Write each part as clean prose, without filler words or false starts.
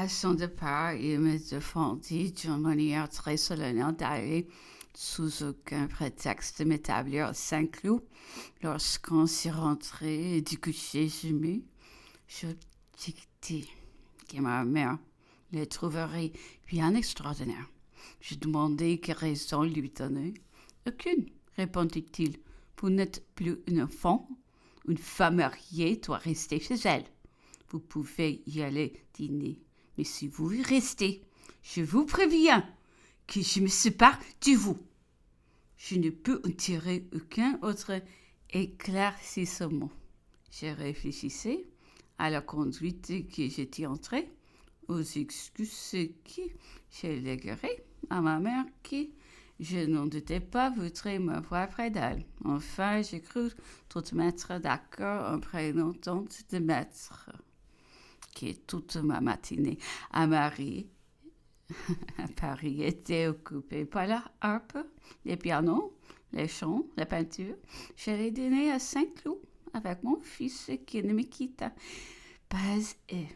À son départ, il me défendit d'une manière très solennelle d'aller, sous aucun prétexte, de m'établir à Saint-Cloud. Lorsqu'on s'y rentrait du coucher gému, j'objectai que ma mère le trouverait bien extraordinaire. Je demandai quelle raison lui donnait. Aucune, répondit-il. Vous n'êtes plus une enfant. Une femme mariée doit rester chez elle. Vous pouvez y aller dîner. Mais si vous y restez, je vous préviens que je me sépare de vous. Je ne peux en tirer aucun autre éclaircissement. Je réfléchissais à la conduite que j'étais entrée, aux excuses que je léguerais à ma mère qui, je n'en doutais pas, voudrait me voir près d'elle. Enfin, j'ai cru tout mettre d'accord en prenant tente de maître, qui toute ma matinée à Paris était occupée par la harpe, les pianos, les chants, la peinture. J'allais dîner à Saint-Cloud avec mon fils qui ne me quitta pas et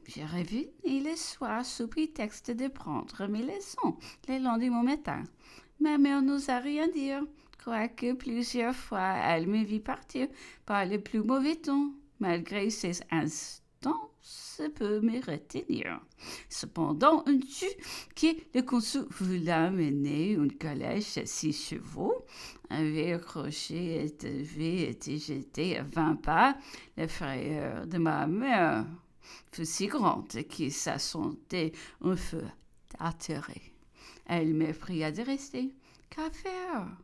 j'ai revu le soir sous prétexte de prendre mes leçons le lendemain matin. Ma mère n'osa rien dire, quoique plusieurs fois elle me vit partir par le plus mauvais ton, malgré ses instances peut me retenir. Cependant, on dit que le consul voulut mener une calèche à 6 chevaux, avait accroché et devait être jeté à 20 pas. La frayeur de ma mère fut si grande que sa santé en fut atterrée. Elle me pria de rester. Qu'à faire?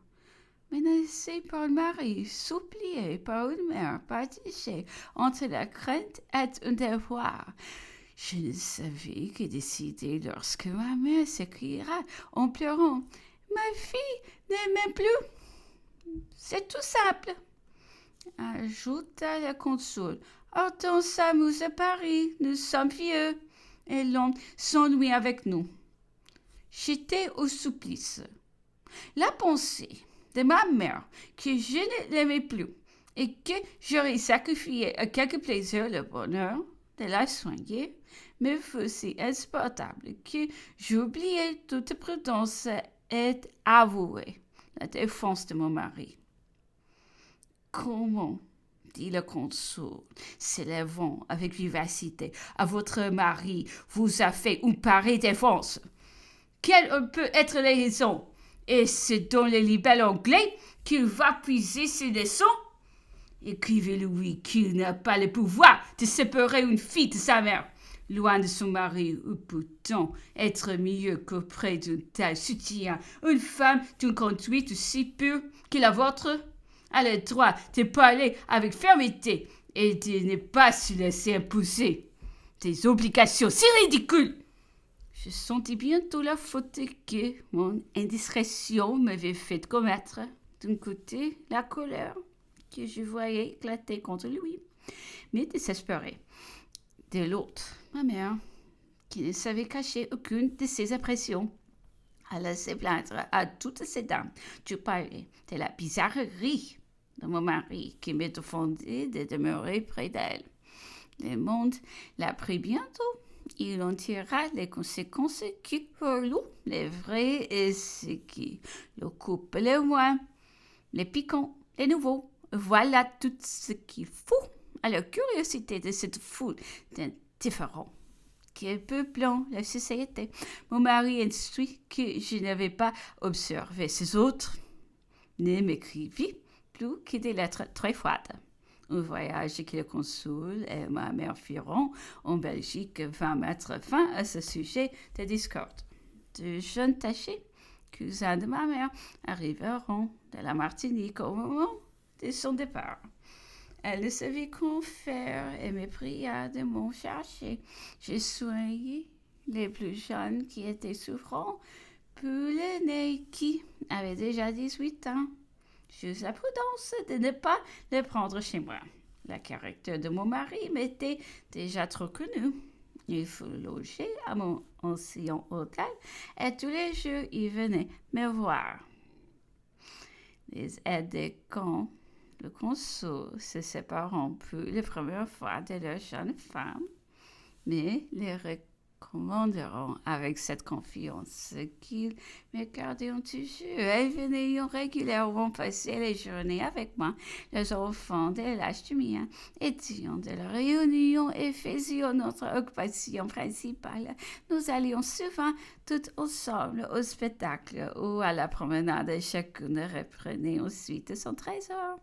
Menacée par le mari, suppliée par une mère partagée entre la crainte et un devoir. Je ne savais que décider lorsque ma mère s'écria en pleurant. Ma fille ne m'aime plus. C'est tout simple. Ajouta la consul. Hortense s'amuse à Paris, nous sommes vieux, et l'on s'ennuie avec nous. J'étais au supplice. La pensée de ma mère que je ne l'aimais plus et que j'aurais sacrifié à quelque plaisir le bonheur de la soigner me fut si insupportable que j'oubliai toute prudence et avouai la défense de mon mari. Comment, dit le consul, s'élevant avec vivacité, à votre mari vous a fait une pareille défense? Quelles peut être les raisons? Est-ce dans le libelle anglais qu'il va puiser ses leçons? Écrivez-lui qu'il n'a pas le pouvoir de séparer une fille de sa mère. Loin de son mari, où peut-on être mieux qu'auprès d'un tel soutien? Une femme d'une conduite aussi pure que la vôtre a le droit de parler avec fermeté et de ne pas se laisser imposer des obligations si ridicules. Je sentis bientôt la faute que mon indiscrétion m'avait fait commettre. D'un côté, la colère que je voyais éclater contre lui, mais désespérée. De l'autre, ma mère, qui ne savait cacher aucune de ses impressions, alla se plaindre à toutes ces dames. Je parlais de la bizarrerie de mon mari qui me défendait de demeurer près d'elle. Le monde l'apprit bientôt. Il en tira les conséquences qui pour lui, les vrais et ce qui le coupe le moins, les piquants, les nouveaux. Voilà tout ce qu'il faut à la curiosité de cette foule d'indifférents qui peuplant la société. Mon mari instruit que je n'avais pas observé ces autres, ne m'écrivit plus que des lettres très froides. Un voyage que le consul et ma mère firent en Belgique vint mettre fin à ce sujet de discorde. De jeunes tachés, cousins de ma mère, arriveront de la Martinique au moment de son départ. Elle ne savait quoi faire et me pria de m'en chercher. J'ai soigné les plus jeunes qui étaient souffrants, puis l'aîné qui avait déjà 18 ans. J'eus la prudence de ne pas les prendre chez moi. Le caractère de mon mari m'était déjà trop connu. Il fut logé à mon ancien hôtel et tous les jours il venait me voir. Les aides de camp, le consul, se séparant plus la première fois de leur jeune femme, mais les recommanderont avec cette confiance qu'ils me garderont toujours et venaient régulièrement passer les journées avec moi, les enfants de l'âge du mien, étions de la réunion et faisions notre occupation principale. Nous allions souvent tout ensemble au spectacle ou à la promenade et chacune reprenait ensuite son trésor.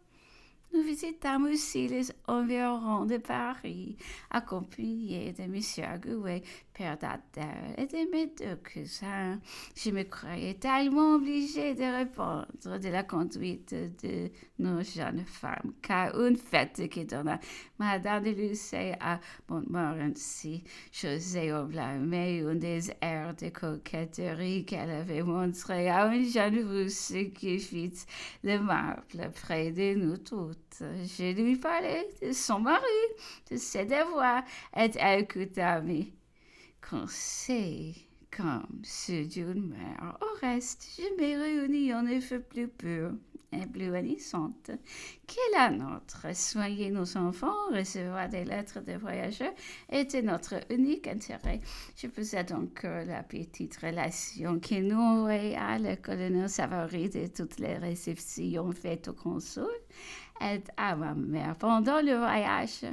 Nous visitâmes aussi les environs de Paris, accompagnés de M. Agouet, père d'Adèle, et de mes deux cousins. Je me croyais tellement obligée de répondre de la conduite de nos jeunes femmes, car une fête qui donna Madame de Lucé à Montmorency, j'osais en blâmer une des airs de coquetterie qu'elle avait montré à une jeune rousse qui fit le marble près de nous toutes. Je lui parlais de son mari, de ses devoirs, et elle écouta mes conseils comme ceux d'une mère. Au reste, je me réunis en effet plus pure et plus honnissante que la nôtre. Soigner nos enfants, recevoir des lettres de voyageurs était notre unique intérêt. Je possédais donc la petite relation qui nourrit à le colonel Savary de toutes les réceptions faites au consul et à ma mère pendant le voyage.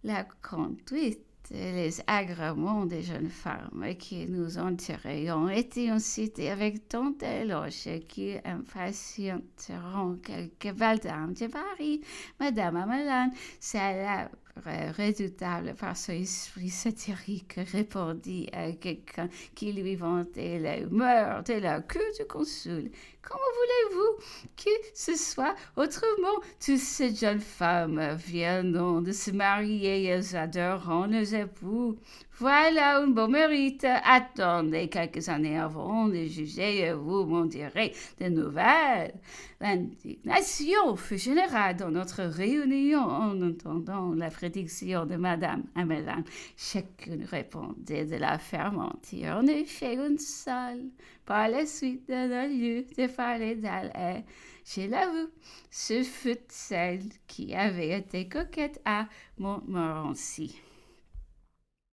La conduite les agréments des jeunes femmes qui nous entouraient ont été cités avec tant d'éloges qui impatienteront quelques belles dames de Paris. Madame Amelan, célèbre redoutable par son esprit satirique, répondit à quelqu'un qui lui vantait les mœurs de la cour du consul. Comment voulez-vous que ce soit autrement? Toutes ces jeunes femmes viennent de se marier et elles adoreront les époux. Voilà un beau mérite. Attendez quelques années avant de juger et vous m'en direz des nouvelles. L'indignation fut générale dans notre réunion en entendant la prédiction de Madame Amelan. Chacune répondait de la fermenture. En effet, une seule, par la suite, d'un lieu de parler d'elle et, je l'avoue, ce fut celle qui avait été coquette à Montmorency.